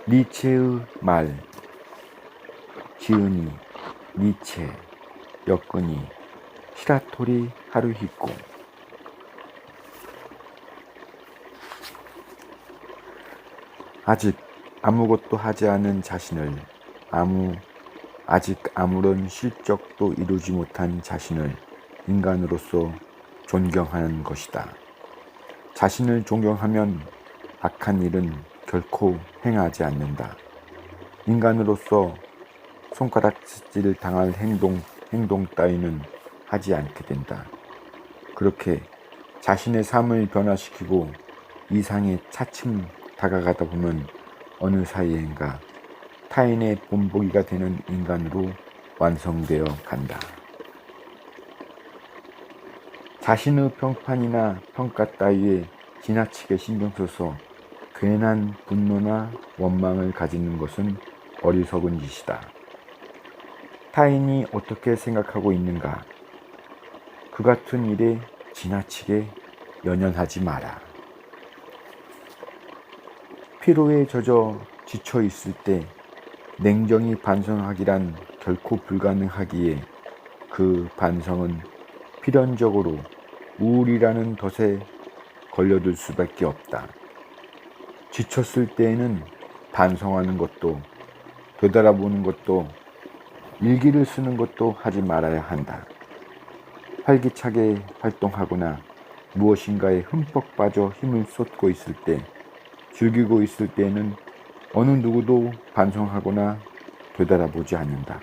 니체의 말, 지은이, 니체, 여건이, 시라토리 하루히코. 아직 아무것도 하지 않은 자신을, 아직 아무런 실적도 이루지 못한 자신을 인간으로서 존경하는 것이다. 자신을 존경하면 악한 일은 결코 행하지 않는다. 인간으로서 손가락질 당할 행동 따위는 하지 않게 된다. 그렇게 자신의 삶을 변화시키고 이상에 차츰 다가가다 보면 어느 사이엔가 타인의 본보기가 되는 인간으로 완성되어 간다. 자신의 평판이나 평가 따위에 지나치게 신경 써서 괜한 분노나 원망을 가지는 것은 어리석은 짓이다. 타인이 어떻게 생각하고 있는가? 그 같은 일에 지나치게 연연하지 마라. 피로에 젖어 지쳐 있을 때 냉정히 반성하기란 결코 불가능하기에 그 반성은 필연적으로 우울이라는 덫에 걸려들 수밖에 없다. 지쳤을 때에는 반성하는 것도 되돌아보는 것도 일기를 쓰는 것도 하지 말아야 한다. 활기차게 활동하거나 무엇인가에 흠뻑 빠져 힘을 쏟고 있을 때, 즐기고 있을 때에는 어느 누구도 반성하거나 되돌아보지 않는다.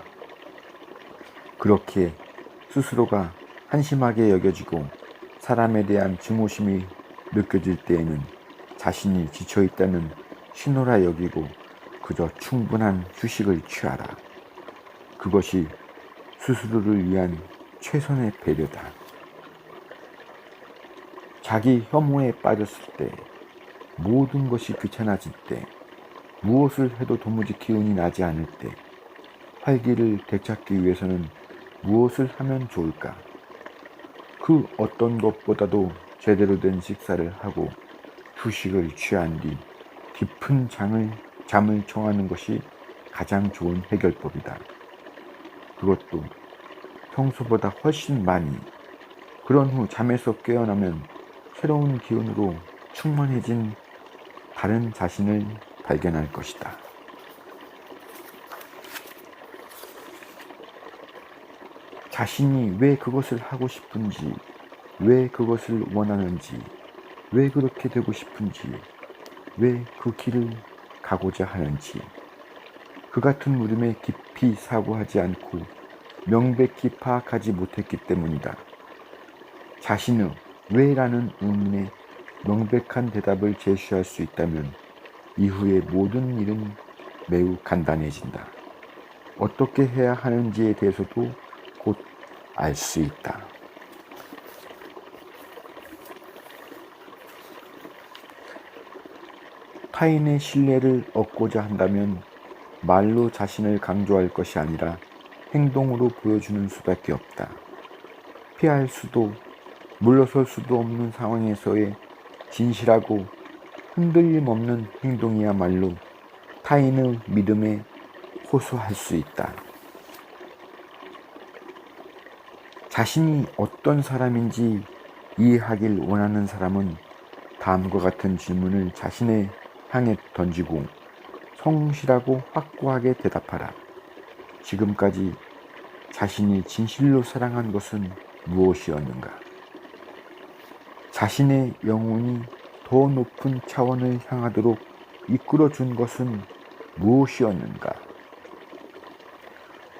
그렇게 스스로가 한심하게 여겨지고 사람에 대한 증오심이 느껴질 때에는 자신이 지쳐있다는 신호라 여기고 그저 충분한 휴식을 취하라. 그것이 스스로를 위한 최선의 배려다. 자기 혐오에 빠졌을 때, 모든 것이 귀찮아질 때, 무엇을 해도 도무지 기운이 나지 않을 때, 활기를 되찾기 위해서는 무엇을 하면 좋을까? 그 어떤 것보다도 제대로 된 식사를 하고 휴식을 취한 뒤 깊은 잠을 청하는 것이 가장 좋은 해결법이다. 그것도 평소보다 훨씬 많이. 그런 후 잠에서 깨어나면 새로운 기운으로 충만해진 다른 자신을 발견할 것이다. 자신이 왜 그것을 하고 싶은지, 왜 그것을 원하는지, 왜 그렇게 되고 싶은지, 왜 그 길을 가고자 하는지, 그 같은 물음에 깊이 사고하지 않고 명백히 파악하지 못했기 때문이다. 자신의 왜라는 의문에 명백한 대답을 제시할 수 있다면 이후의 모든 일은 매우 간단해진다. 어떻게 해야 하는지에 대해서도 곧 알 수 있다. 타인의 신뢰를 얻고자 한다면 말로 자신을 강조할 것이 아니라 행동으로 보여주는 수밖에 없다. 피할 수도 물러설 수도 없는 상황에서의 진실하고 흔들림 없는 행동이야말로 타인의 믿음에 호소할 수 있다. 자신이 어떤 사람인지 이해하길 원하는 사람은 다음과 같은 질문을 자신의 향해 던지고 성실하고 확고하게 대답하라. 지금까지 자신이 진실로 사랑한 것은 무엇이었는가? 자신의 영혼이 더 높은 차원을 향하도록 이끌어준 것은 무엇이었는가?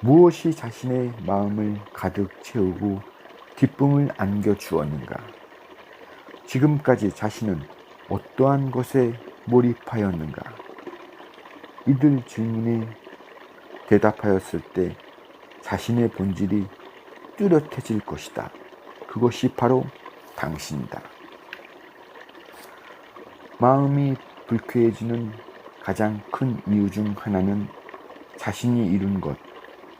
무엇이 자신의 마음을 가득 채우고 기쁨을 안겨주었는가? 지금까지 자신은 어떠한 것에 몰입하였는가? 이들 질문에 대답하였을 때 자신의 본질이 뚜렷해질 것이다. 그것이 바로 당신이다. 마음이 불쾌해지는 가장 큰 이유 중 하나는 자신이 이룬 것,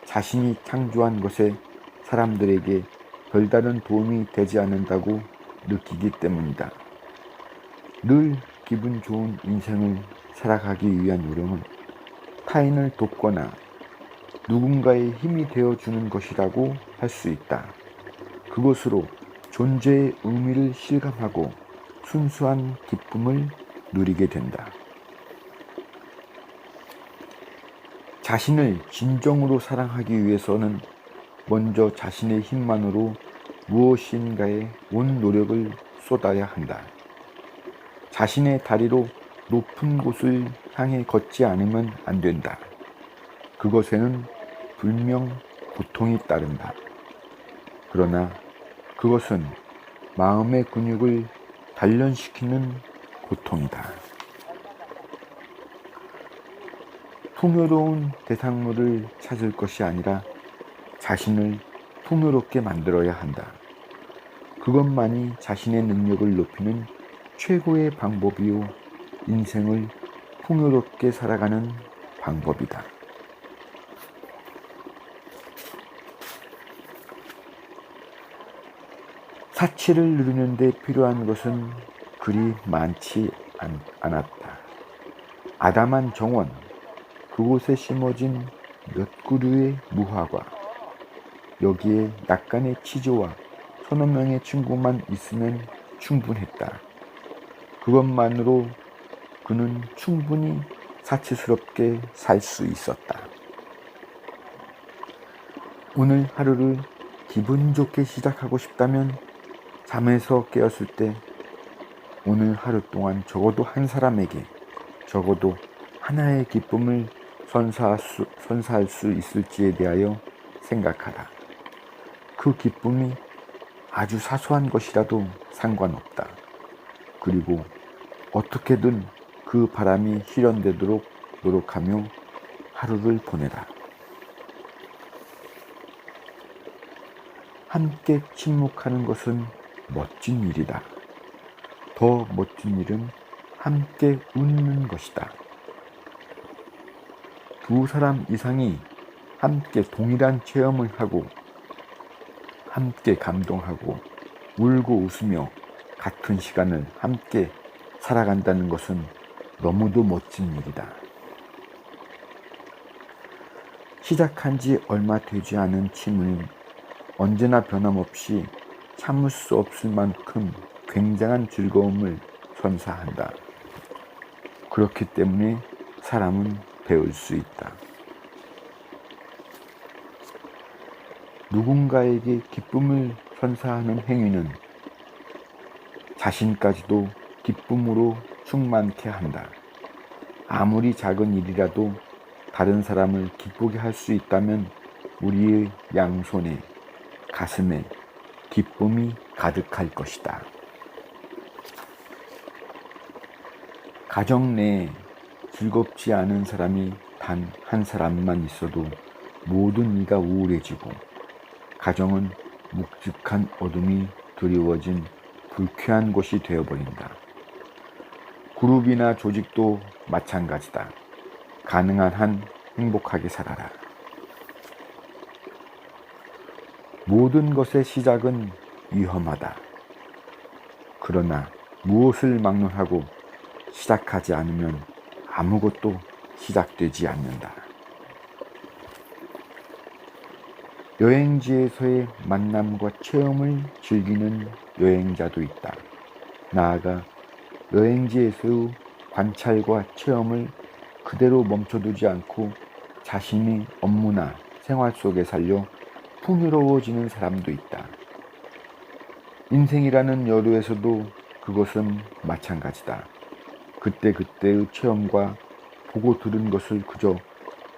자신이 창조한 것에 사람들에게 별다른 도움이 되지 않는다고 느끼기 때문이다. 늘 기분 좋은 인생을 살아가기 위한 요령은 타인을 돕거나 누군가의 힘이 되어주는 것이라고 할 수 있다. 그것으로 존재의 의미를 실감하고 순수한 기쁨을 누리게 된다. 자신을 진정으로 사랑하기 위해서는 먼저 자신의 힘만으로 무엇인가에 온 노력을 쏟아야 한다. 자신의 다리로 높은 곳을 향해 걷지 않으면 안 된다. 그것에는 분명 고통이 따른다. 그러나 그것은 마음의 근육을 단련시키는 고통이다. 풍요로운 대상물을 찾을 것이 아니라 자신을 풍요롭게 만들어야 한다. 그것만이 자신의 능력을 높이는 최고의 방법이요, 인생을 풍요롭게 살아가는 방법이다. 사치를 누리는 데 필요한 것은 그리 많지 않았다. 아담한 정원, 그곳에 심어진 몇 그루의 무화과, 여기에 약간의 치즈와 서너 명의 친구만 있으면 충분했다. 그것만으로 그는 충분히 사치스럽게 살 수 있었다. 오늘 하루를 기분 좋게 시작하고 싶다면 잠에서 깨었을 때 오늘 하루 동안 적어도 한 사람에게 적어도 하나의 기쁨을 선사할 수 있을지에 대하여 생각하라. 그 기쁨이 아주 사소한 것이라도 상관없다. 그리고 어떻게든 그 바람이 실현되도록 노력하며 하루를 보내라. 함께 침묵하는 것은 멋진 일이다. 더 멋진 일은 함께 웃는 것이다. 두 사람 이상이 함께 동일한 체험을 하고 함께 감동하고 울고 웃으며 같은 시간을 함께 살아간다는 것은 너무도 멋진 일이다. 시작한 지 얼마 되지 않은 침은 언제나 변함없이 참을 수 없을 만큼 굉장한 즐거움을 선사한다. 그렇기 때문에 사람은 배울 수 있다. 누군가에게 기쁨을 선사하는 행위는 자신까지도 기쁨으로 충만케 한다. 아무리 작은 일이라도 다른 사람을 기쁘게 할 수 있다면 우리의 양손에, 가슴에 기쁨이 가득할 것이다. 가정 내에 즐겁지 않은 사람이 단 한 사람만 있어도 모든 이가 우울해지고 가정은 묵직한 어둠이 드리워진 불쾌한 곳이 되어버린다. 그룹이나 조직도 마찬가지다. 가능한 한 행복하게 살아라. 모든 것의 시작은 위험하다. 그러나 무엇을 막론하고 시작하지 않으면 아무것도 시작되지 않는다. 여행지에서의 만남과 체험을 즐기는 여행자도 있다. 나아가 여행지에서의 관찰과 체험을 그대로 멈춰두지 않고 자신의 업무나 생활 속에 살려 풍요로워지는 사람도 있다. 인생이라는 여로에서도 그것은 마찬가지다. 그때그때의 체험과 보고 들은 것을 그저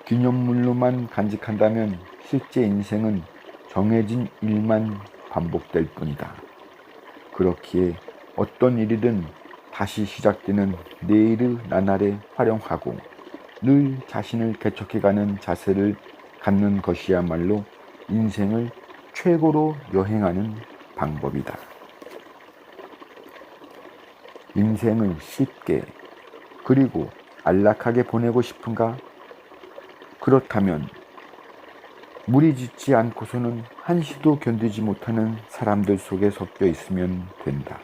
기념물로만 간직한다면 실제 인생은 정해진 일만 반복될 뿐이다. 그렇기에 어떤 일이든 다시 시작되는 내일의 나날에 활용하고 늘 자신을 개척해가는 자세를 갖는 것이야말로 인생을 최고로 여행하는 방법이다. 인생을 쉽게 그리고 안락하게 보내고 싶은가? 그렇다면 무리짓지 않고서는 한시도 견디지 못하는 사람들 속에 섞여 있으면 된다.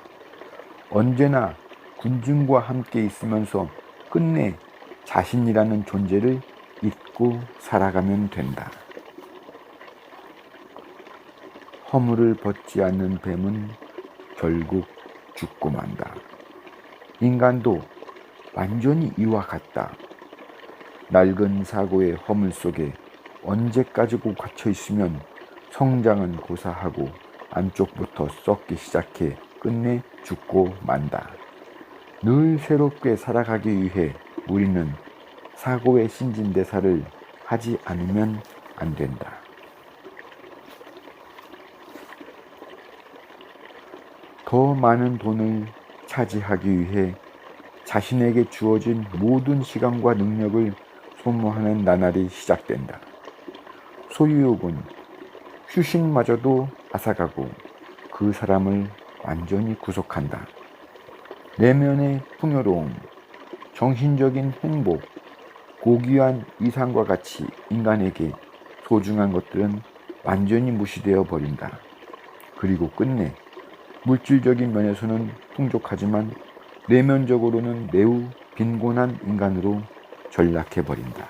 언제나 군중과 함께 있으면서 끝내 자신이라는 존재를 잊고 살아가면 된다. 허물을 벗지 않는 뱀은 결국 죽고 만다. 인간도 완전히 이와 같다. 낡은 사고의 허물 속에 언제까지고 갇혀 있으면 성장은 고사하고 안쪽부터 썩기 시작해 끝내 죽고 만다. 늘 새롭게 살아가기 위해 우리는 사고의 신진대사를 하지 않으면 안 된다. 더 많은 돈을 차지하기 위해 자신에게 주어진 모든 시간과 능력을 소모하는 나날이 시작된다. 소유욕은 휴식마저도 앗아가고 그 사람을 완전히 구속한다. 내면의 풍요로움, 정신적인 행복, 고귀한 이상과 같이 인간에게 소중한 것들은 완전히 무시되어 버린다. 그리고 끝내 물질적인 면에서는 풍족하지만 내면적으로는 매우 빈곤한 인간으로 전락해 버린다.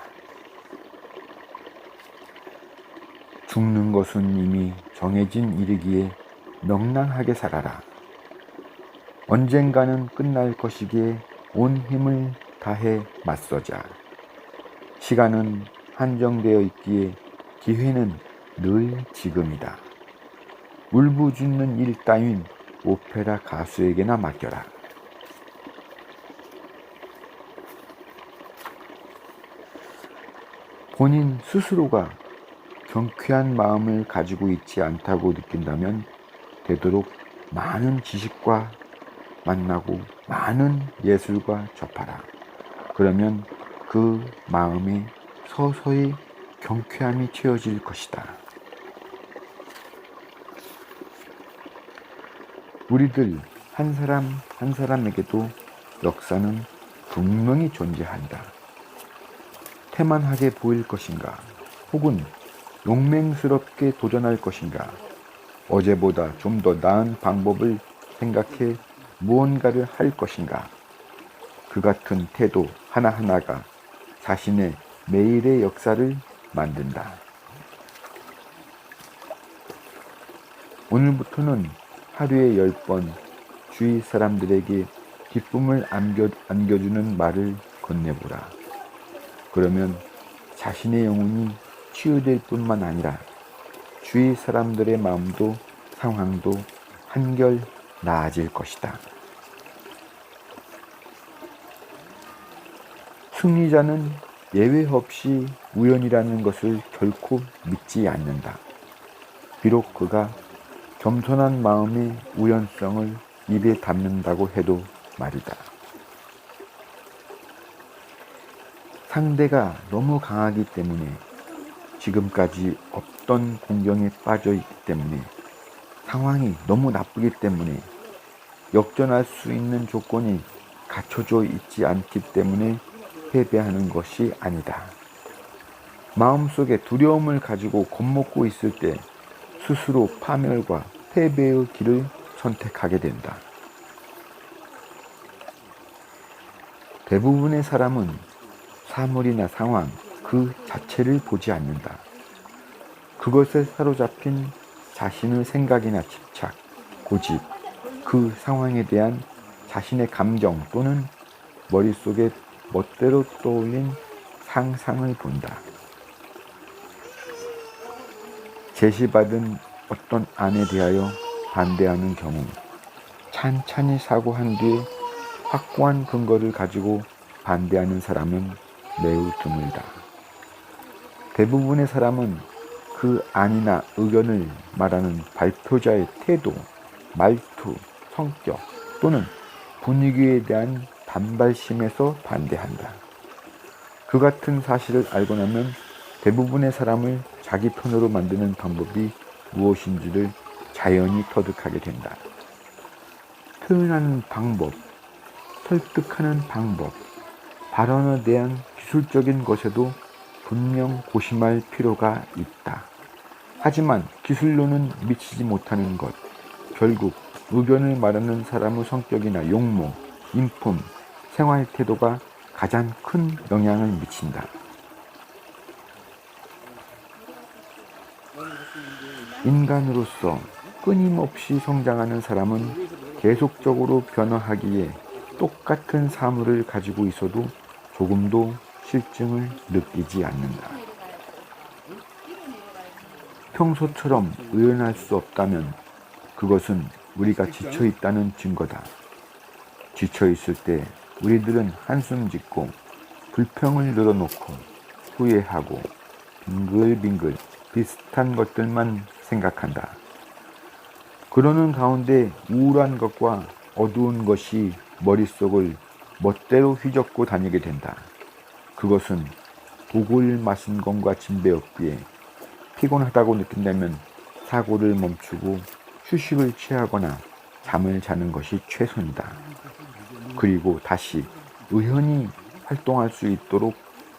죽는 것은 이미 정해진 일이기에 명랑하게 살아라. 언젠가는 끝날 것이기에 온 힘을 다해 맞서자. 시간은 한정되어 있기에 기회는 늘 지금이다. 울부짖는 일 따윈 오페라 가수에게나 맡겨라. 본인 스스로가 경쾌한 마음을 가지고 있지 않다고 느낀다면 되도록 많은 지식과 만나고 많은 예술과 접하라. 그러면 그 마음에 서서히 경쾌함이 채워질 것이다. 우리들 한 사람 한 사람에게도 역사는 분명히 존재한다. 태만하게 보일 것인가, 혹은 용맹스럽게 도전할 것인가, 어제보다 좀 더 나은 방법을 생각해 무언가를 할 것인가, 그 같은 태도 하나하나가 자신의 매일의 역사를 만든다. 오늘부터는 하루에 10번 주위 사람들에게 기쁨을 안겨주는 말을 건네보라. 그러면 자신의 영혼이 치유될 뿐만 아니라 주위 사람들의 마음도 상황도 한결 나아질 것이다. 승리자는 예외 없이 우연이라는 것을 결코 믿지 않는다. 비록 그가 겸손한 마음의 우연성을 입에 담는다고 해도 말이다. 상대가 너무 강하기 때문에, 지금까지 없던 공경에 빠져 있기 때문에, 상황이 너무 나쁘기 때문에, 역전할 수 있는 조건이 갖춰져 있지 않기 때문에 패배하는 것이 아니다. 마음속에 두려움을 가지고 겁먹고 있을 때 스스로 파멸과 패배의 길을 선택하게 된다. 대부분의 사람은 사물이나 상황 그 자체를 보지 않는다. 그것에 사로잡힌 자신의 생각이나 집착, 고집, 그 상황에 대한 자신의 감정 또는 머릿속에 멋대로 떠올린 상상을 본다. 제시받은 어떤 안에 대하여 반대하는 경우 찬찬히 사고한 뒤에 확고한 근거를 가지고 반대하는 사람은 매우 드물다. 대부분의 사람은 그 안이나 의견을 말하는 발표자의 태도, 말투, 성격 또는 분위기에 대한 반발심에서 반대한다. 그 같은 사실을 알고 나면 대부분의 사람을 자기 편으로 만드는 방법이 무엇인지를 자연히 터득하게 된다. 표현하는 방법, 설득하는 방법, 발언에 대한 기술적인 것에도 분명 고심할 필요가 있다. 하지만 기술로는 미치지 못하는 것, 결국 의견을 말하는 사람의 성격이나 용모, 인품, 생활 태도가 가장 큰 영향을 미친다. 인간으로서 끊임없이 성장하는 사람은 계속적으로 변화하기에 똑같은 사물을 가지고 있어도 조금도 실증을 느끼지 않는다. 평소처럼 의연할 수 없다면 그것은 우리가 지쳐 있다는 증거다. 지쳐 있을 때 우리들은 한숨 짓고 불평을 늘어놓고 후회하고 빙글빙글 비슷한 것들만 생각한다. 그러는 가운데 우울한 것과 어두운 것이 머릿속을 멋대로 휘젓고 다니게 된다. 그것은 독을 마신 것과 진배였기에 피곤하다고 느낀다면 사고를 멈추고 휴식을 취하거나 잠을 자는 것이 최선이다. 그리고 다시 의연히 활동할 수 있도록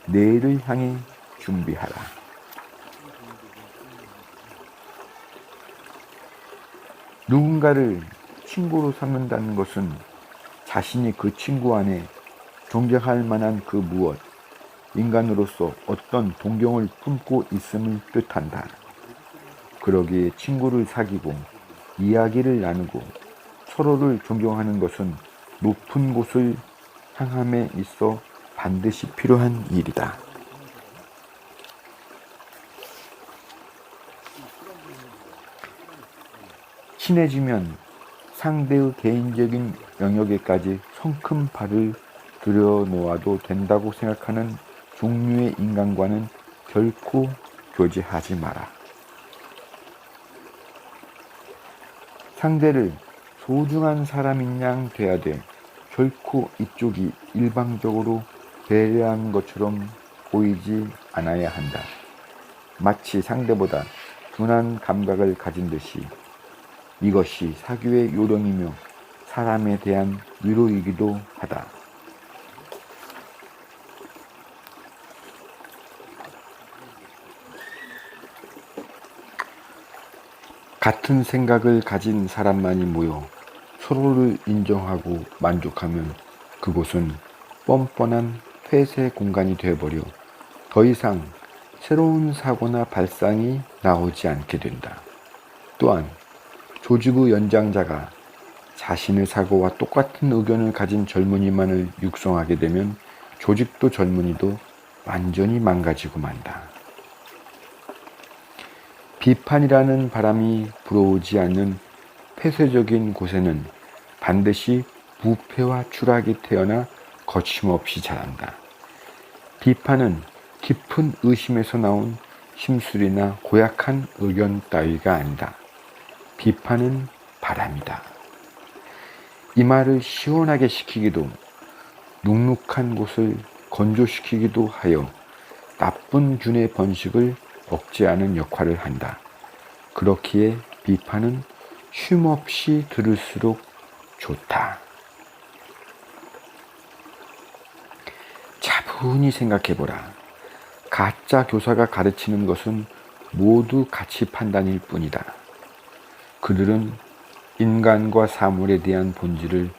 내일을 향해 준비하라. 누군가를 친구로 삼는다는 것은 자신이 그 친구 안에 존경할 만한 그 무엇, 인간으로서 어떤 동경을 품고 있음을 뜻한다. 그러기에 친구를 사귀고 이야기를 나누고 서로를 존경하는 것은 높은 곳을 향함에 있어 반드시 필요한 일이다. 친해지면 상대의 개인적인 영역에까지 성큼 발을 들여놓아도 된다고 생각하는 종류의 인간과는 결코 교제하지 마라. 상대를 소중한 사람인 양 대하되 결코 이쪽이 일방적으로 배려한 것처럼 보이지 않아야 한다. 마치 상대보다 둔한 감각을 가진 듯이 이것이 사교의 요령이며 사람에 대한 위로이기도 하다. 같은 생각을 가진 사람만이 모여 서로를 인정하고 만족하면 그곳은 뻔뻔한 폐쇄 공간이 되어버려 더 이상 새로운 사고나 발상이 나오지 않게 된다. 또한 조직의 연장자가 자신의 사고와 똑같은 의견을 가진 젊은이만을 육성하게 되면 조직도 젊은이도 완전히 망가지고 만다. 비판이라는 바람이 불어오지 않는 폐쇄적인 곳에는 반드시 부패와 추락이 태어나 거침없이 자란다. 비판은 깊은 의심에서 나온 심술이나 고약한 의견 따위가 아니다. 비판은 바람이다. 이 말을 시원하게 시키기도 눅눅한 곳을 건조시키기도 하여 나쁜 균의 번식을 억제하는 역할을 한다. 그렇기에 비판은 쉼없이 들을수록 좋다. 차분히 생각해보라. 가짜 교사가 가르치는 것은 모두 가치 판단일 뿐이다. 그들은 인간과 사물에 대한 본질을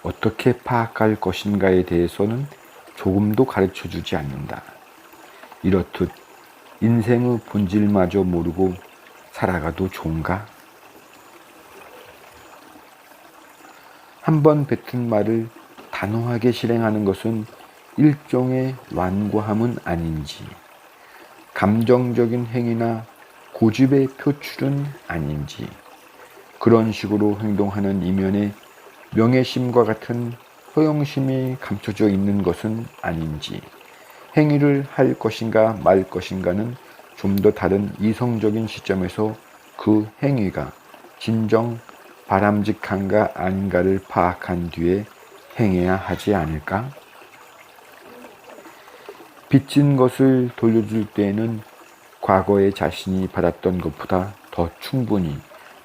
어떻게 파악할 것인가에 대해서는 조금도 가르쳐주지 않는다. 이렇듯 인생의 본질마저 모르고 살아가도 좋은가? 한번 뱉은 말을 단호하게 실행하는 것은 일종의 완고함은 아닌지, 감정적인 행위나 고집의 표출은 아닌지, 그런 식으로 행동하는 이면에 명예심과 같은 허영심이 감춰져 있는 것은 아닌지, 행위를 할 것인가 말 것인가는 좀 더 다른 이성적인 시점에서 그 행위가 진정 바람직한가 아닌가를 파악한 뒤에 행해야 하지 않을까? 빚진 것을 돌려줄 때에는 과거에 자신이 받았던 것보다 더 충분히,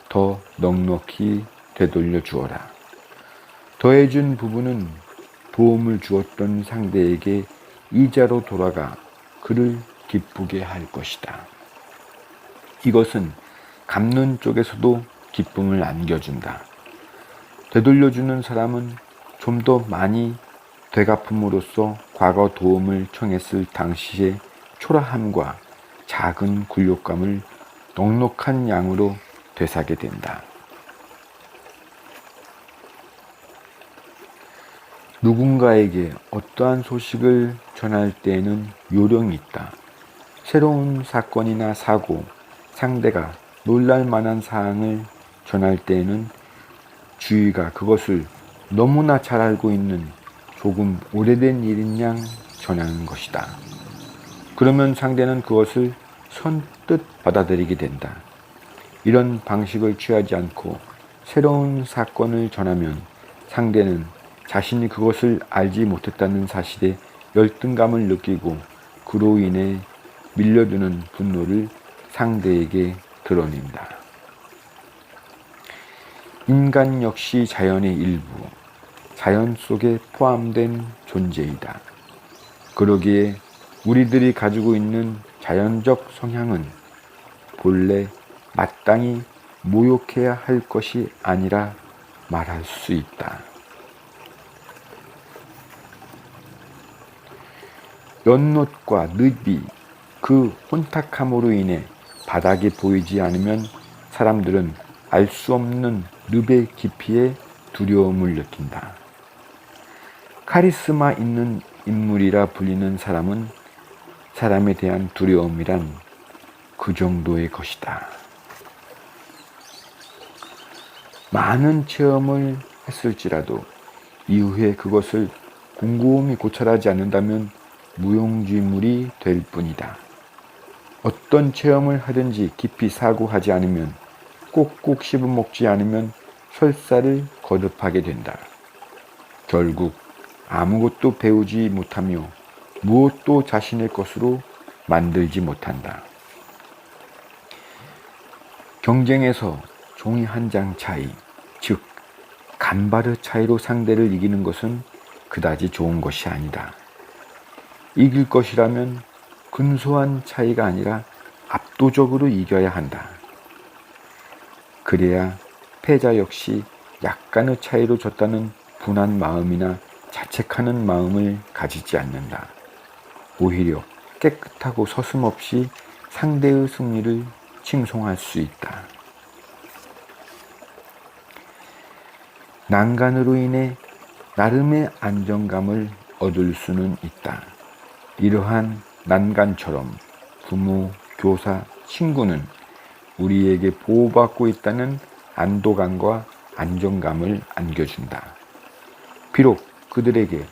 더 넉넉히 되돌려 주어라. 더해준 부분은 도움을 주었던 상대에게 이자로 돌아가 그를 기쁘게 할 것이다. 이것은 갚는 쪽에서도 기쁨을 안겨준다. 되돌려주는 사람은 좀 더 많이 되갚음으로써 과거 도움을 청했을 당시의 초라함과 작은 굴욕감을 넉넉한 양으로 되사게 된다. 누군가에게 어떠한 소식을 전할 때에는 요령이 있다. 새로운 사건이나 사고, 상대가 놀랄 만한 사항을 전할 때에는 주위가 그것을 너무나 잘 알고 있는 조금 오래된 일인 양 전하는 것이다. 그러면 상대는 그것을 선뜻 받아들이게 된다. 이런 방식을 취하지 않고 새로운 사건을 전하면 상대는 자신이 그것을 알지 못했다는 사실에 열등감을 느끼고 그로 인해 밀려드는 분노를 상대에게 드러낸다. 인간 역시 자연의 일부, 자연 속에 포함된 존재이다. 그러기에 우리들이 가지고 있는 자연적 성향은 본래 마땅히 모욕해야 할 것이 아니라 말할 수 있다. 연못과 늪이 그 혼탁함으로 인해 바닥이 보이지 않으면 사람들은 알 수 없는 늪의 깊이에 두려움을 느낀다. 카리스마 있는 인물이라 불리는 사람은 사람에 대한 두려움이란 그 정도의 것이다. 많은 체험을 했을지라도 이후에 그것을 곰곰이 고찰하지 않는다면 무용지물이 될 뿐이다. 어떤 체험을 하든지 깊이 사고하지 않으면 꼭꼭 씹어먹지 않으면 설사를 거듭하게 된다. 결국 아무것도 배우지 못하며 무엇도 자신의 것으로 만들지 못한다. 경쟁에서 종이 한 장 차이, 즉 간바르 차이로 상대를 이기는 것은 그다지 좋은 것이 아니다. 이길 것이라면 근소한 차이가 아니라 압도적으로 이겨야 한다. 그래야 패자 역시 약간의 차이로 졌다는 분한 마음이나 자책하는 마음을 가지지 않는다. 오히려 깨끗하고 서슴없이 상대의 승리를 칭송할 수 있다. 난간으로 인해 나름의 안정감을 얻을 수는 있다. 이러한 난간처럼 부모, 교사, 친구는 우리에게 보호받고 있다는 안도감과 안정감을 안겨준다. 비록 그들에게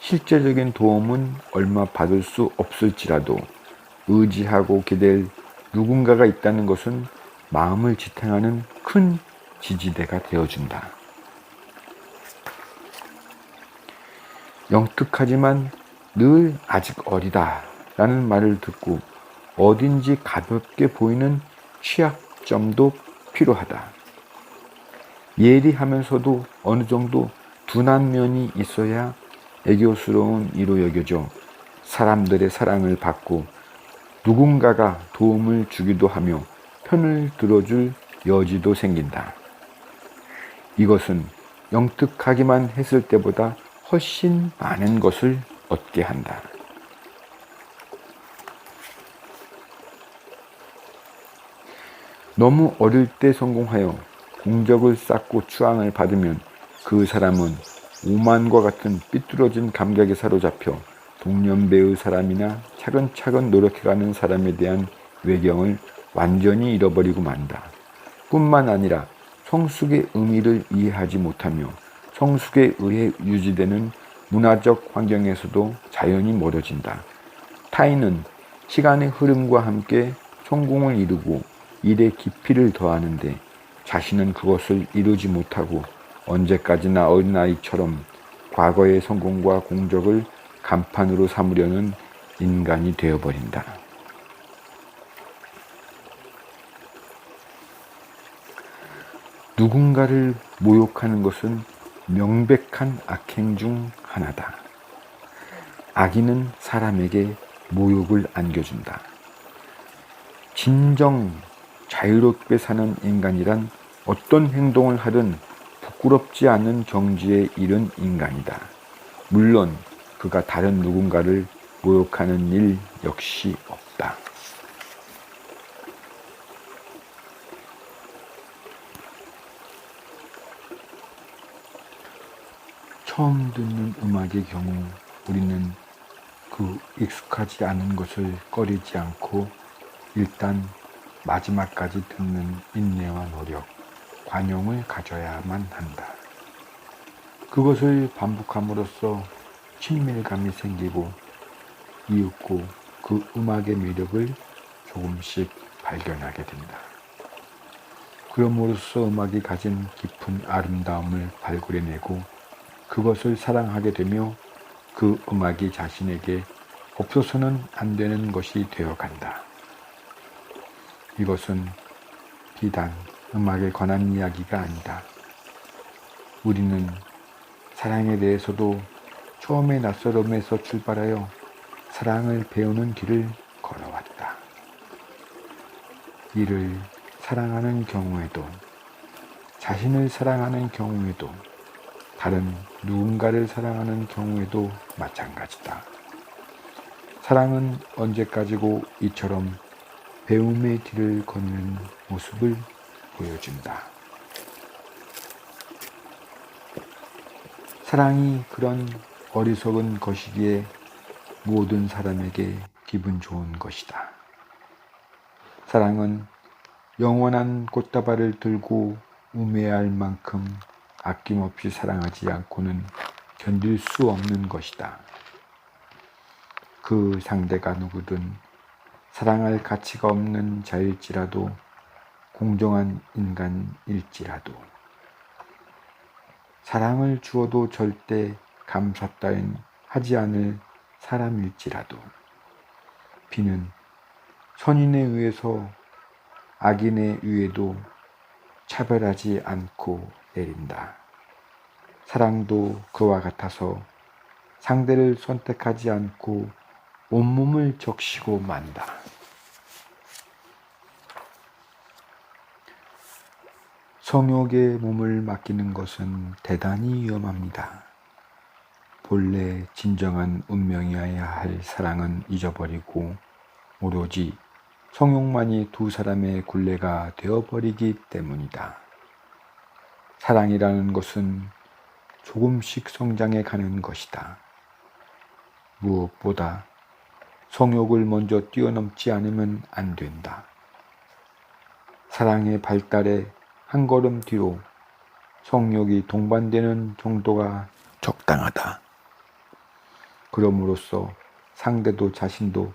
실제적인 도움은 얼마 받을 수 없을지라도 의지하고 기댈 누군가가 있다는 것은 마음을 지탱하는 큰 지지대가 되어준다. 영특하지만 늘 아직 어리다 라는 말을 듣고 어딘지 가볍게 보이는 취약점도 필요하다. 예리하면서도 어느 정도 둔한 면이 있어야 애교스러운 이로 여겨져 사람들의 사랑을 받고 누군가가 도움을 주기도 하며 편을 들어줄 여지도 생긴다. 이것은 영특하기만 했을 때보다 훨씬 많은 것을 얻게 한다. 너무 어릴 때 성공하여 공적을 쌓고 추앙을 받으면 그 사람은 오만과 같은 삐뚤어진 감각에 사로잡혀 동년배의 사람이나 차근차근 노력해가는 사람에 대한 외경을 완전히 잃어버리고 만다. 뿐만 아니라 성숙의 의미를 이해하지 못하며 성숙에 의해 유지되는 문화적 환경에서도 자연히 멀어진다. 타인은 시간의 흐름과 함께 성공을 이루고 일의 깊이를 더하는데 자신은 그것을 이루지 못하고 언제까지나 어린아이처럼 과거의 성공과 공적을 간판으로 삼으려는 인간이 되어버린다. 누군가를 모욕하는 것은 명백한 악행 중 하나다. 악인은 사람에게 모욕을 안겨준다. 진정 자유롭게 사는 인간이란 어떤 행동을 하든 부끄럽지 않은 경지에 이른 인간이다. 물론 그가 다른 누군가를 모욕하는 일 역시 없다. 처음 듣는 음악의 경우 우리는 그 익숙하지 않은 것을 꺼리지 않고 일단 마지막까지 듣는 인내와 노력, 관용을 가져야만 한다. 그것을 반복함으로써 친밀감이 생기고 이윽고 그 음악의 매력을 조금씩 발견하게 된다. 그럼으로써 음악이 가진 깊은 아름다움을 발굴해내고 그것을 사랑하게 되며 그 음악이 자신에게 없어서는 안 되는 것이 되어간다. 이것은 비단 음악에 관한 이야기가 아니다. 우리는 사랑에 대해서도 처음에 낯설음에서 출발하여 사랑을 배우는 길을 걸어왔다. 이를 사랑하는 경우에도, 자신을 사랑하는 경우에도, 다른 누군가를 사랑하는 경우에도 마찬가지다. 사랑은 언제까지고 이처럼 배움의 길을 걷는 모습을 보여준다. 사랑이 그런 어리석은 것이기에 모든 사람에게 기분 좋은 것이다. 사랑은 영원한 꽃다발을 들고 우매할 만큼 아낌없이 사랑하지 않고는 견딜 수 없는 것이다. 그 상대가 누구든 사랑할 가치가 없는 자일지라도 공정한 인간일지라도 사랑을 주어도 절대 감사 따윈 하지 않을 사람일지라도 비는 선인에 의해서 악인에 의해도 차별하지 않고 내린다. 사랑도 그와 같아서 상대를 선택하지 않고 온몸을 적시고 만다. 성욕에 몸을 맡기는 것은 대단히 위험합니다. 본래 진정한 운명이어야 할 사랑은 잊어버리고 오로지 성욕만이 두 사람의 굴레가 되어버리기 때문이다. 사랑이라는 것은 조금씩 성장해 가는 것이다. 무엇보다 성욕을 먼저 뛰어넘지 않으면 안 된다. 사랑의 발달에 한 걸음 뒤로 성욕이 동반되는 정도가 적당하다. 그럼으로써 상대도 자신도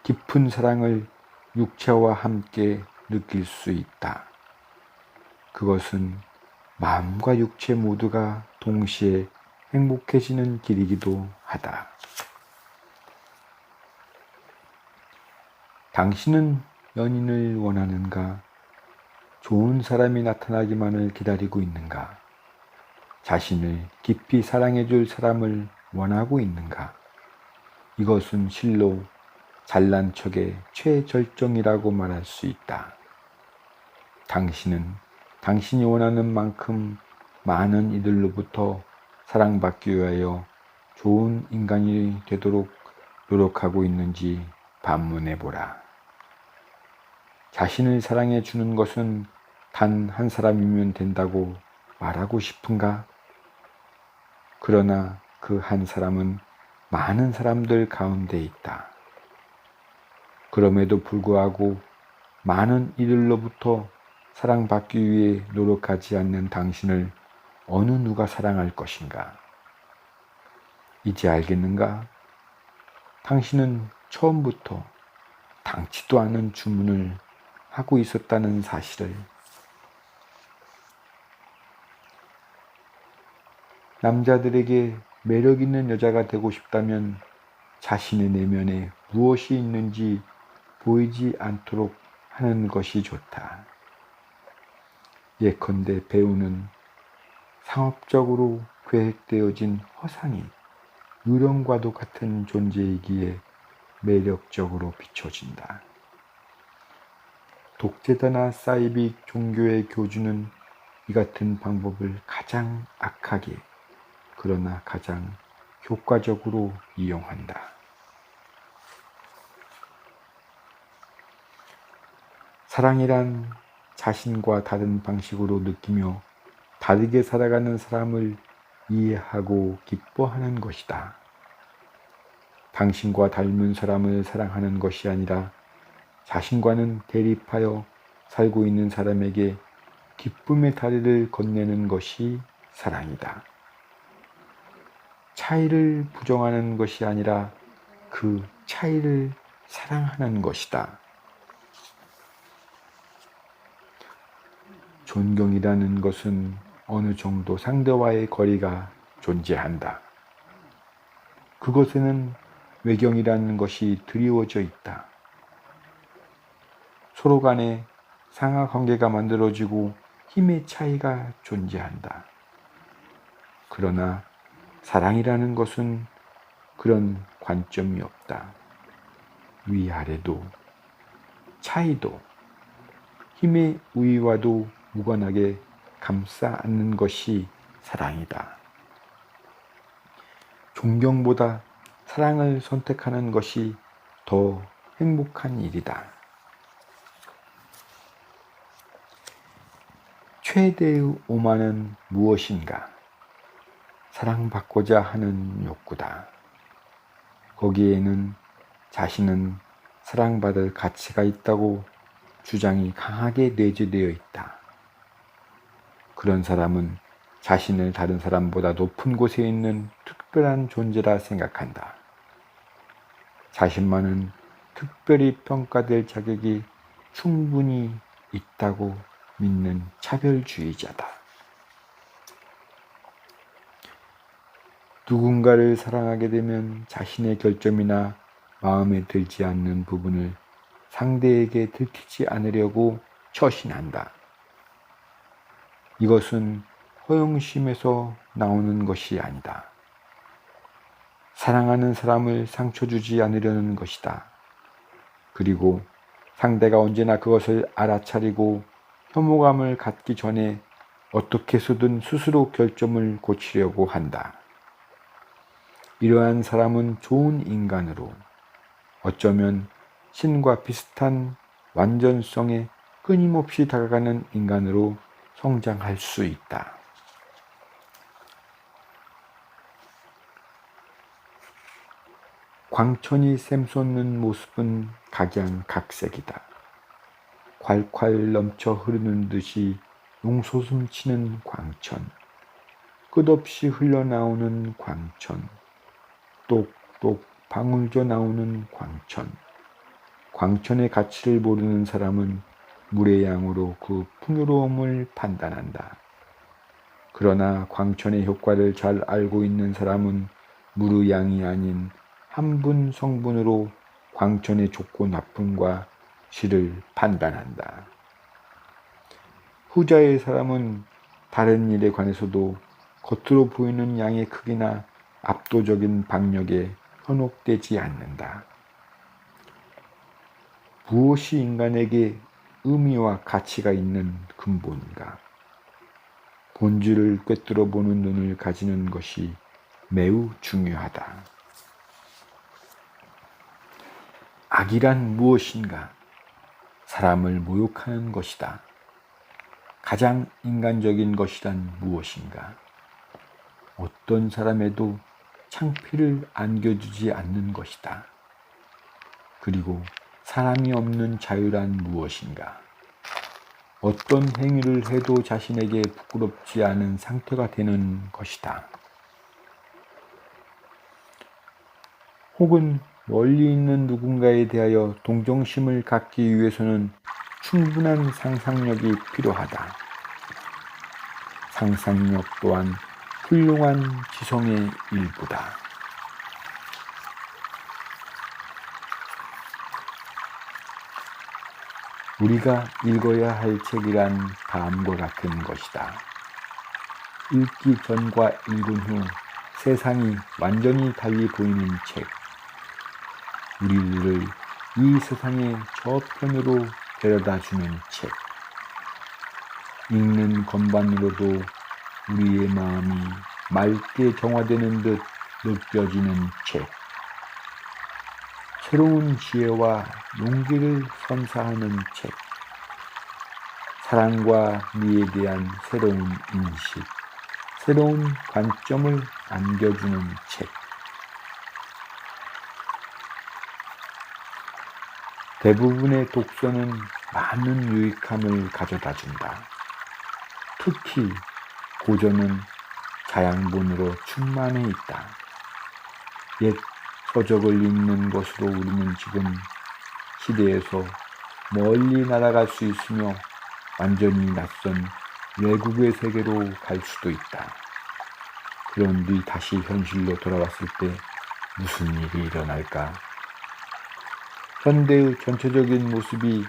깊은 사랑을 육체와 함께 느낄 수 있다. 그것은 마음과 육체 모두가 동시에 행복해지는 길이기도 하다. 당신은 연인을 원하는가? 좋은 사람이 나타나기만을 기다리고 있는가? 자신을 깊이 사랑해줄 사람을 원하고 있는가? 이것은 실로 잘난 척의 최절정이라고 말할 수 있다. 당신은 당신이 원하는 만큼 많은 이들로부터 사랑받기 위하여 좋은 인간이 되도록 노력하고 있는지 반문해보라. 자신을 사랑해 주는 것은 단 한 사람이면 된다고 말하고 싶은가? 그러나 그 한 사람은 많은 사람들 가운데 있다. 그럼에도 불구하고 많은 이들로부터 사랑받기 위해 노력하지 않는 당신을 어느 누가 사랑할 것인가? 이제 알겠는가? 당신은 처음부터 당치도 않은 주문을 하고 있었다는 사실을. 남자들에게 매력 있는 여자가 되고 싶다면 자신의 내면에 무엇이 있는지 보이지 않도록 하는 것이 좋다. 예컨대 배우는 상업적으로 계획되어진 허상이 유령과도 같은 존재이기에 매력적으로 비춰진다. 독재자나 사이비 종교의 교주는 이 같은 방법을 가장 악하게, 그러나 가장 효과적으로 이용한다. 사랑이란 자신과 다른 방식으로 느끼며 다르게 살아가는 사람을 이해하고 기뻐하는 것이다. 당신과 닮은 사람을 사랑하는 것이 아니라 자신과는 대립하여 살고 있는 사람에게 기쁨의 다리를 건네는 것이 사랑이다. 차이를 부정하는 것이 아니라 그 차이를 사랑하는 것이다. 존경이라는 것은 어느 정도 상대와의 거리가 존재한다. 그것에는 외경이라는 것이 드리워져 있다. 서로 간에 상하 관계가 만들어지고 힘의 차이가 존재한다. 그러나 사랑이라는 것은 그런 관점이 없다. 위아래도, 차이도, 힘의 우위와도 무관하게 감싸 안는 것이 사랑이다. 존경보다 사랑을 선택하는 것이 더 행복한 일이다. 최대의 오만은 무엇인가? 사랑받고자 하는 욕구다. 거기에는 자신은 사랑받을 가치가 있다고 주장이 강하게 내재되어 있다. 그런 사람은 자신을 다른 사람보다 높은 곳에 있는 특별한 존재라 생각한다. 자신만은 특별히 평가될 자격이 충분히 있다고 믿는 차별주의자다. 누군가를 사랑하게 되면 자신의 결점이나 마음에 들지 않는 부분을 상대에게 들키지 않으려고 처신한다. 이것은 허영심에서 나오는 것이 아니다. 사랑하는 사람을 상처 주지 않으려는 것이다. 그리고 상대가 언제나 그것을 알아차리고 혐오감을 갖기 전에 어떻게 해서든 스스로 결점을 고치려고 한다. 이러한 사람은 좋은 인간으로, 어쩌면 신과 비슷한 완전성에 끊임없이 다가가는 인간으로 성장할 수 있다. 광천이 샘솟는 모습은 각양각색이다. 콸콸 넘쳐 흐르는 듯이 용솟음치는 광천, 끝없이 흘러나오는 광천, 똑똑 방울져 나오는 광천. 광천의 가치를 모르는 사람은 물의 양으로 그 풍요로움을 판단한다. 그러나 광천의 효과를 잘 알고 있는 사람은 물의 양이 아닌 한분 성분으로 광천의 좋고 나쁨과 질을 판단한다. 후자의 사람은 다른 일에 관해서도 겉으로 보이는 양의 크기나 압도적인 박력에 현혹되지 않는다. 무엇이 인간에게 의미와 가치가 있는 근본인가? 본질을 꿰뚫어 보는 눈을 가지는 것이 매우 중요하다. 악이란 무엇인가? 사람을 모욕하는 것이다. 가장 인간적인 것이란 무엇인가? 어떤 사람에도 창피를 안겨주지 않는 것이다. 그리고 사람이 없는 자유란 무엇인가? 어떤 행위를 해도 자신에게 부끄럽지 않은 상태가 되는 것이다. 혹은 멀리 있는 누군가에 대하여 동정심을 갖기 위해서는 충분한 상상력이 필요하다. 상상력 또한 훌륭한 지성의 일부다. 우리가 읽어야 할 책이란 다음과 같은 것이다. 읽기 전과 읽은 후 세상이 완전히 달리 보이는 책. 우리들을 이 세상의 저편으로 데려다주는 책. 읽는 건반으로도 우리의 마음이 맑게 정화되는 듯 느껴지는 책. 새로운 지혜와 용기를 선사하는 책. 사랑과 미에 대한 새로운 인식, 새로운 관점을 안겨주는 책. 대부분의 독서는 많은 유익함을 가져다 준다. 특히 고전은 자양분으로 충만해 있다. 옛 서적을 읽는 것으로 우리는 지금 시대에서 멀리 날아갈 수 있으며 완전히 낯선 외국의 세계로 갈 수도 있다. 그런 뒤 다시 현실로 돌아왔을 때 무슨 일이 일어날까? 현대의 전체적인 모습이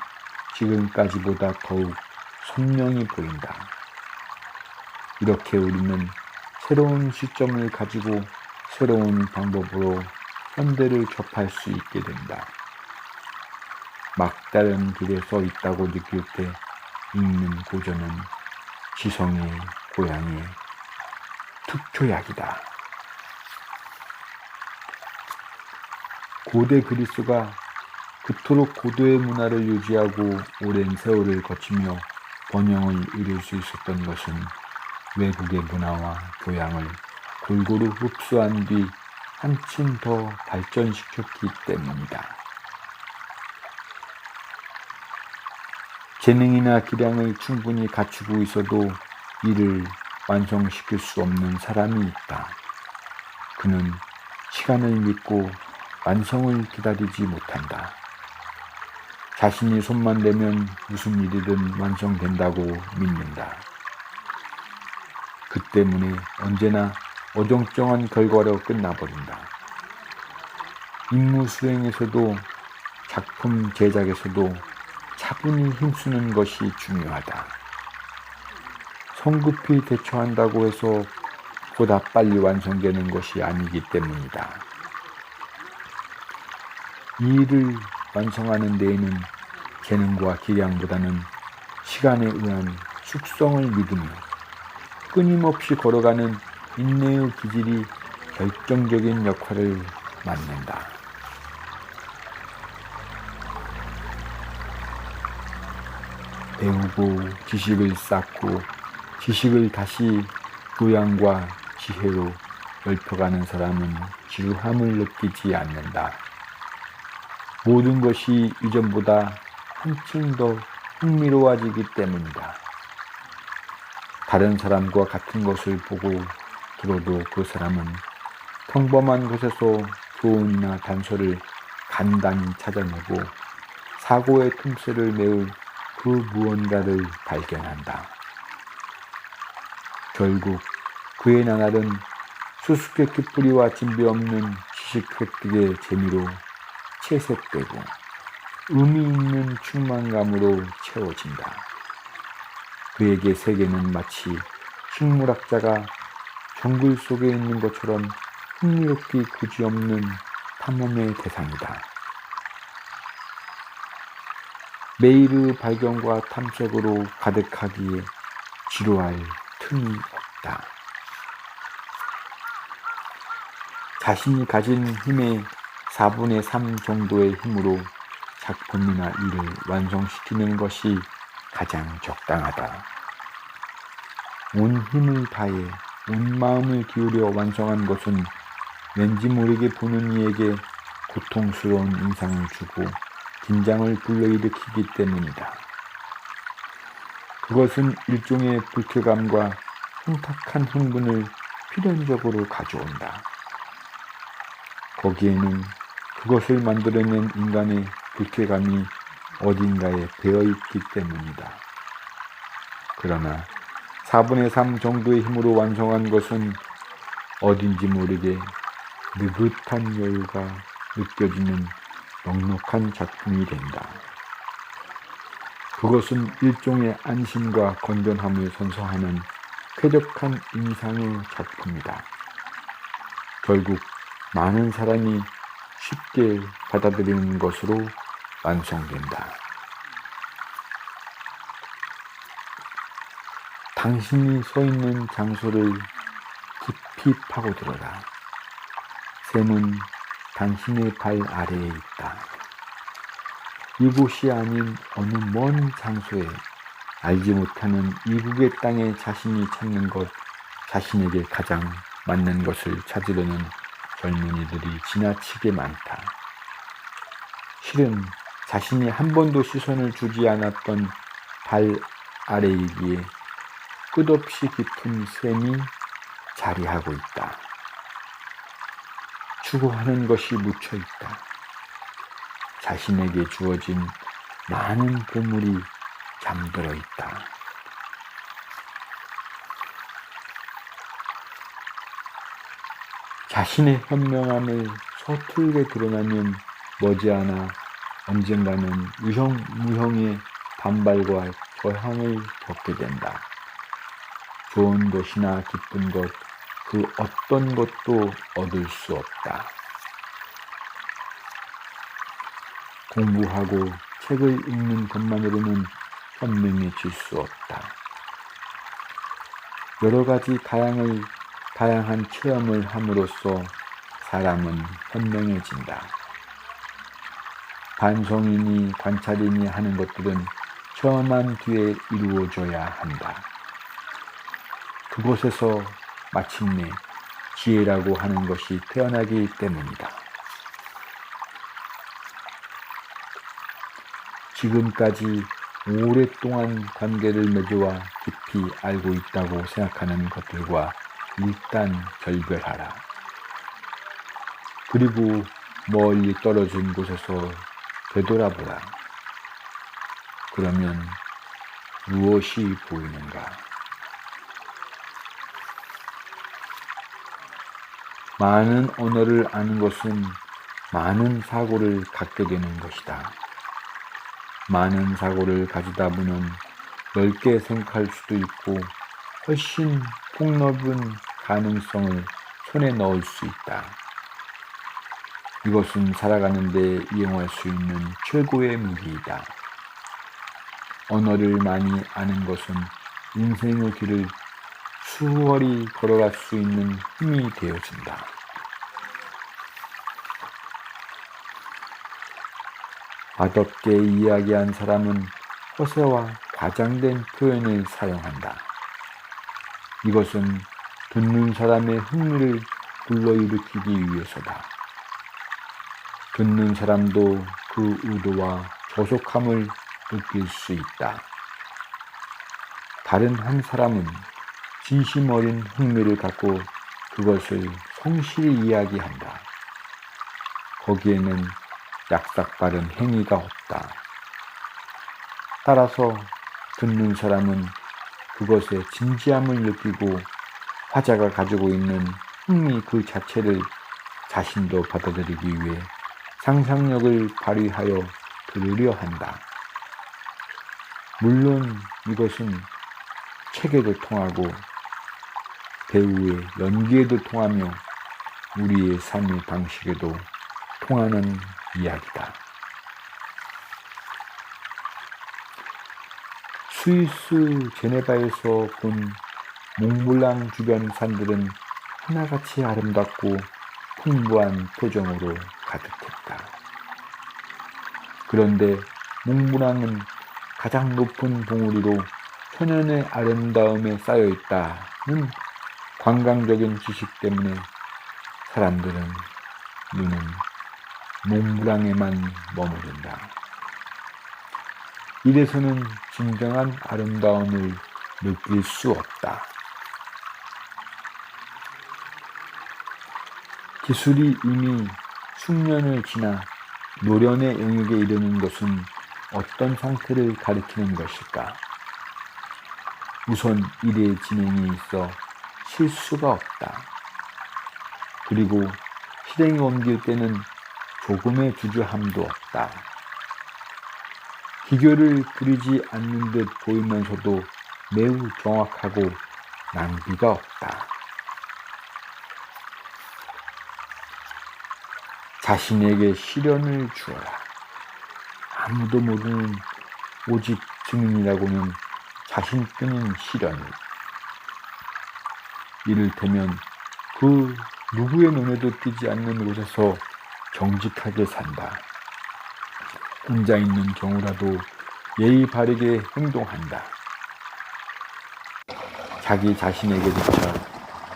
지금까지보다 더욱 선명히 보인다. 이렇게 우리는 새로운 시점을 가지고 새로운 방법으로 현대를 접할 수 있게 된다. 막다른 길에 서 있다고 느낄 때 읽는 고전은 지성의 고향의 특효약이다. 고대 그리스가 그토록 고도의 문화를 유지하고 오랜 세월을 거치며 번영을 이룰 수 있었던 것은 외국의 문화와 교양을 골고루 흡수한 뒤 한층 더 발전시켰기 때문이다. 재능이나 기량을 충분히 갖추고 있어도 이를 완성시킬 수 없는 사람이 있다. 그는 시간을 믿고 완성을 기다리지 못한다. 자신이 손만 대면 무슨 일이든 완성된다고 믿는다. 그 때문에 언제나 어정쩡한 결과로 끝나버린다. 임무 수행에서도 작품 제작에서도 차분히 힘쓰는 것이 중요하다. 성급히 대처한다고 해서 보다 빨리 완성되는 것이 아니기 때문이다. 이 일을 완성하는 데에는 재능과 기량보다는 시간에 의한 숙성을 믿으며 끊임없이 걸어가는 인내의 기질이 결정적인 역할을 맡는다. 배우고 지식을 쌓고 지식을 다시 교양과 지혜로 넓혀가는 사람은 지루함을 느끼지 않는다. 모든 것이 이전보다 한층 더 흥미로워지기 때문이다. 다른 사람과 같은 것을 보고 들어도 그 사람은 평범한 곳에서 교훈이나 단서를 간단히 찾아내고 사고의 틈새를 메울 그 무언가를 발견한다. 결국 그의 나날은 수수께끼 뿌리와 진배 없는 지식 획득의 재미로 채색되고 의미 있는 충만감으로 채워진다. 그에게 세계는 마치 식물학자가 정글 속에 있는 것처럼 흥미롭기 그지없는 탐험의 대상이다. 매일의 발견과 탐색으로 가득하기에 지루할 틈이 없다. 자신이 가진 힘의 4분의 3 정도의 힘으로 작품이나 일을 완성시키는 것이 가장 적당하다. 온 힘을 다해 온 마음을 기울여 완성한 것은 왠지 모르게 보는 이에게 고통스러운 인상을 주고 긴장을 불러일으키기 때문이다. 그것은 일종의 불쾌감과 혼탁한 흥분을 필연적으로 가져온다. 거기에는 그것을 만들어낸 인간의 불쾌감이 어딘가에 배어있기 때문이다. 그러나 4분의 3 정도의 힘으로 완성한 것은 어딘지 모르게 느긋한 여유가 느껴지는 넉넉한 작품이 된다. 그것은 일종의 안심과 건전함을 선사하는 쾌적한 인상의 작품이다. 결국 많은 사람이 쉽게 받아들이는 것으로 완성된다. 당신이 서 있는 장소를 깊이 파고들어라. 샘은 당신의 발 아래에 있다. 이곳이 아닌 어느 먼 장소에 알지 못하는 이국의 땅에 자신이 찾는 것, 자신에게 가장 맞는 것을 찾으려는 젊은이들이 지나치게 많다. 실은 자신이 한 번도 시선을 주지 않았던 발 아래이기에 끝없이 깊은 샘이 자리하고 있다. 추구하는 것이 묻혀 있다. 자신에게 주어진 많은 보물이 잠들어 있다. 자신의 현명함을 서툴게 드러나면 머지않아 언젠가는 무형의 반발과 저항을 겪게 된다. 좋은 것이나 기쁜 것, 그 어떤 것도 얻을 수 없다. 공부하고 책을 읽는 것만으로는 현명해질 수 없다. 여러 가지 다양한 체험을 함으로써 사람은 현명해진다. 반성이니 관찰이니 하는 것들은 체험한 뒤에 이루어져야 한다. 그곳에서 마침내 지혜라고 하는 것이 태어나기 때문이다. 지금까지 오랫동안 관계를 맺어와 깊이 알고 있다고 생각하는 것들과 일단 결별하라. 그리고 멀리 떨어진 곳에서 되돌아보라. 그러면 무엇이 보이는가? 많은 언어를 아는 것은 많은 사고를 갖게 되는 것이다. 많은 사고를 가지다 보면 넓게 생각할 수도 있고 훨씬 폭넓은 가능성을 손에 넣을 수 있다. 이것은 살아가는 데 이용할 수 있는 최고의 무기이다. 언어를 많이 아는 것은 인생의 길을 수월히 걸어갈 수 있는 힘이 되어진다. 맛없게 이야기한 사람은 허세와 과장된 표현을 사용한다. 이것은 듣는 사람의 흥미를 불러일으키기 위해서다. 듣는 사람도 그 의도와 조속함을 느낄 수 있다. 다른 한 사람은 진심 어린 흥미를 갖고 그것을 성실히 이야기한다. 거기에는 약삭빠른 행위가 없다. 따라서 듣는 사람은 그것의 진지함을 느끼고 화자가 가지고 있는 흥미 그 자체를 자신도 받아들이기 위해 상상력을 발휘하여 들으려 한다. 물론 이것은 책에도 통하고 배우의 연기에도 통하며 우리의 삶의 방식에도 통하는 이야기다. 스위스 제네바에서 본 몽블랑 주변 산들은 하나같이 아름답고 풍부한 표정으로 가득했다. 그런데 몽블랑은 가장 높은 봉우리로 천연의 아름다움에 쌓여있다는 관광적인 지식 때문에 사람들은 눈은 몽블랑에만 머무른다. 이래서는 진정한 아름다움을 느낄 수 없다. 기술이 이미 숙련을 지나 노련의 영역에 이르는 것은 어떤 상태를 가리키는 것일까? 우선 일의 진행에 있어 실수가 없다. 그리고 실행에 옮길 때는 조금의 주저함도 없다. 기교를 부리지 않는 듯 보이면서도 매우 정확하고 낭비가 없다. 자신에게 시련을 주어라. 아무도 모르는 오직 증인이라고는 자신뿐인 시련을. 이를테면 그 누구의 눈에도 띄지 않는 곳에서 정직하게 산다. 혼자 있는 경우라도 예의 바르게 행동한다. 자기 자신에게조차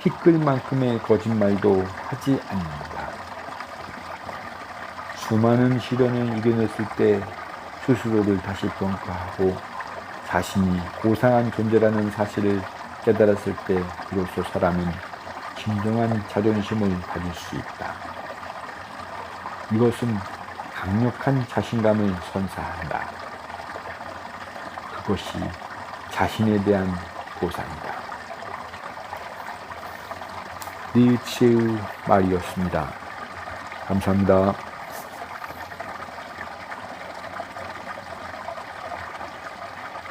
티끌만큼의 거짓말도 하지 않는다. 수많은 시련을 이겨냈을 때 스스로를 다시 평가하고 자신이 고상한 존재라는 사실을 깨달았을 때 비로소 사람은 진정한 자존심을 가질 수 있다. 이것은 강력한 자신감을 선사한다. 그것이 자신에 대한 보상이다. 니츠의 말이었습니다. 감사합니다.